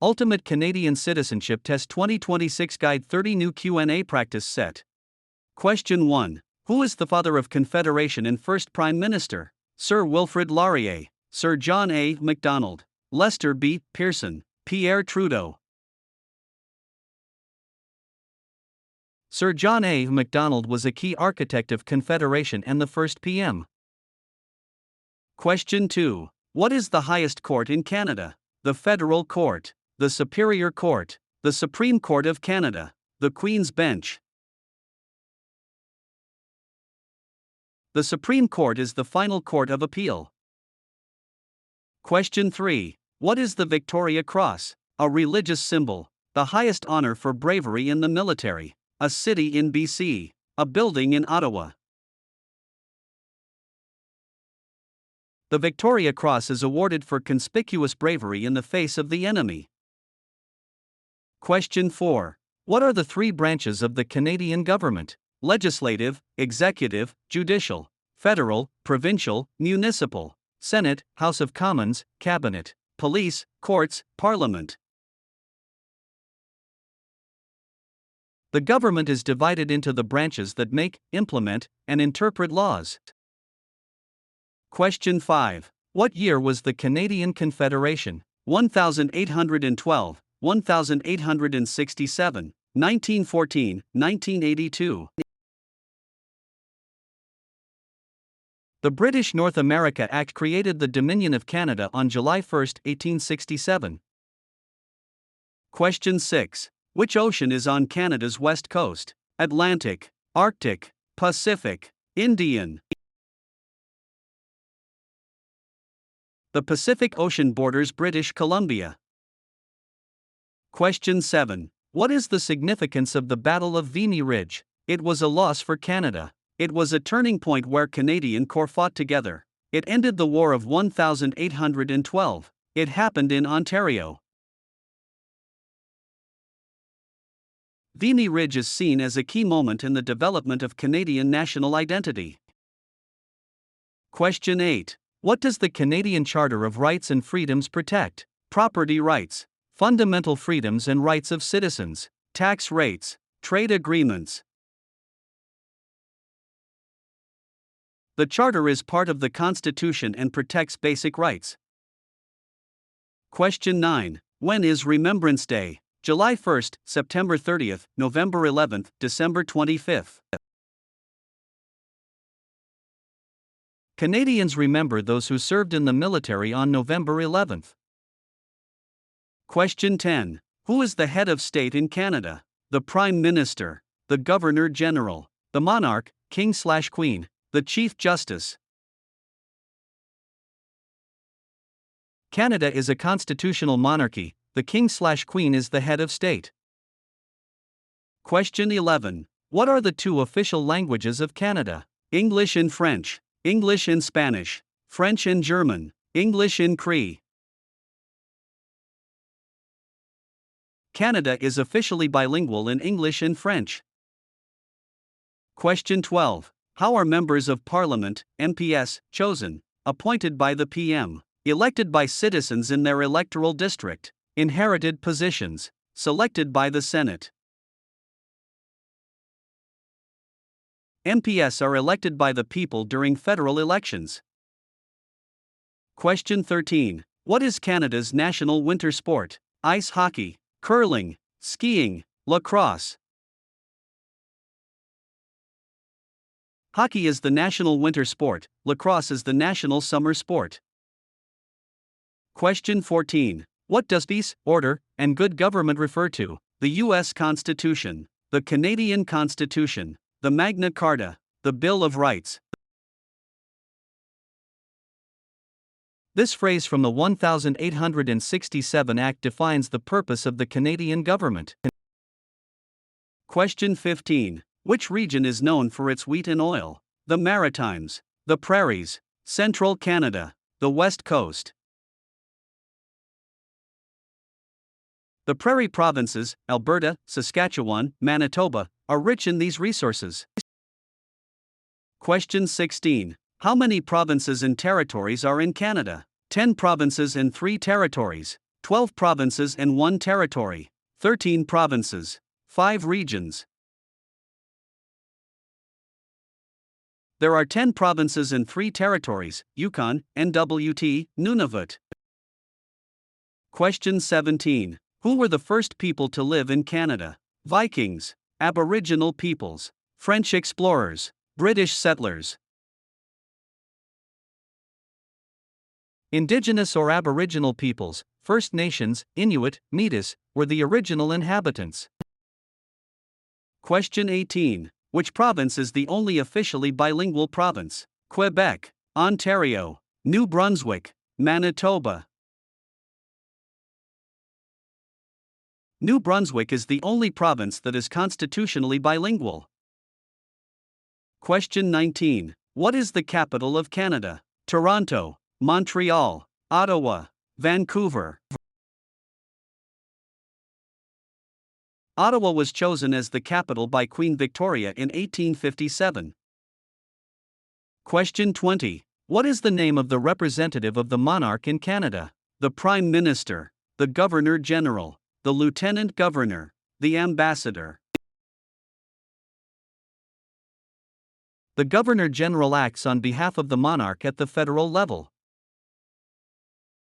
Ultimate Canadian Citizenship Test 2026 Guide 30 New Q&A Practice Set. Question 1. Who is the father of Confederation and first Prime Minister? Sir Wilfrid Laurier, Sir John A. Macdonald, Lester B. Pearson, Pierre Trudeau. Sir John A. Macdonald was a key architect of Confederation and the first PM. Question 2. What is the highest court in Canada? The Federal Court, the Superior Court, the Supreme Court of Canada, the Queen's Bench. The Supreme Court is the final court of appeal. Question 3. What is the Victoria Cross? A religious symbol, the highest honor for bravery in the military, a city in BC, a building in Ottawa. The Victoria Cross is awarded for conspicuous bravery in the face of the enemy. Question 4. What are the three branches of the Canadian government? Legislative, executive, judicial, federal, provincial, municipal, Senate, House of Commons, Cabinet, police, courts, Parliament. The government is divided into the branches that make, implement, and interpret laws. Question 5. What year was the Canadian Confederation? 1812, 1867, 1914, 1982. The British North America Act created the Dominion of Canada on July 1, 1867. Question 6. Which ocean is on Canada's west coast? Atlantic, Arctic, Pacific, Indian. The Pacific Ocean borders British Columbia. Question 7. What is the significance of the Battle of Vimy Ridge? It was a loss for Canada. It was a turning point where Canadian Corps fought together. It ended the War of 1812. It happened in Ontario. Vimy Ridge is seen as a key moment in the development of Canadian national identity. Question 8. What does the Canadian Charter of Rights and Freedoms protect? Property rights, fundamental freedoms and rights of citizens, tax rates, trade agreements. The Charter is part of the Constitution and protects basic rights. Question 9. When is Remembrance Day? July 1st, September 30th, November 11th, December 25th. Canadians remember those who served in the military on November 11th. Question 10. Who is the head of state in Canada? The Prime Minister, the Governor General, the Monarch, King/Queen, the Chief Justice. Canada is a constitutional monarchy. The King/Queen is the head of state. Question 11. What are the two official languages of Canada? English and French, English and Spanish, French and German, English and Cree. Canada is officially bilingual in English and French. Question 12. How are members of Parliament, MPS, chosen? Appointed by the PM, elected by citizens in their electoral district, inherited positions, selected by the Senate. MPS are elected by the people during federal elections. Question 13. What is Canada's national winter sport? Ice hockey, curling, skiing, lacrosse. Hockey is the national winter sport, lacrosse is the national summer sport. Question 14. What does peace, order, and good government refer to? The U.S. Constitution, the Canadian Constitution, the Magna Carta, the Bill of Rights. This phrase from the 1867 Act defines the purpose of the Canadian government. Question 15. Which region is known for its wheat and oil? The Maritimes, the Prairies, Central Canada, the West Coast. The Prairie provinces, Alberta, Saskatchewan, Manitoba, are rich in these resources. Question 16. How many provinces and territories are in Canada? 10 provinces and 3 territories. 12 provinces and 1 territory, 13 provinces, 5 regions. There are 10 provinces and 3 territories, Yukon, NWT, Nunavut. Question 17. Who were the first people to live in Canada? Vikings, Aboriginal peoples, French explorers, British settlers. Indigenous or Aboriginal peoples, First Nations, Inuit, Métis, were the original inhabitants. Question 18. Which province is the only officially bilingual province? Quebec, Ontario, New Brunswick, Manitoba. New Brunswick is the only province that is constitutionally bilingual. Question 19. What is the capital of Canada? Toronto, Montreal, Ottawa, Vancouver. Ottawa was chosen as the capital by Queen Victoria in 1857. Question 20. What is the name of the representative of the monarch in Canada? The Prime Minister, the Governor General, the Lieutenant Governor, the Ambassador. The Governor General acts on behalf of the monarch at the federal level.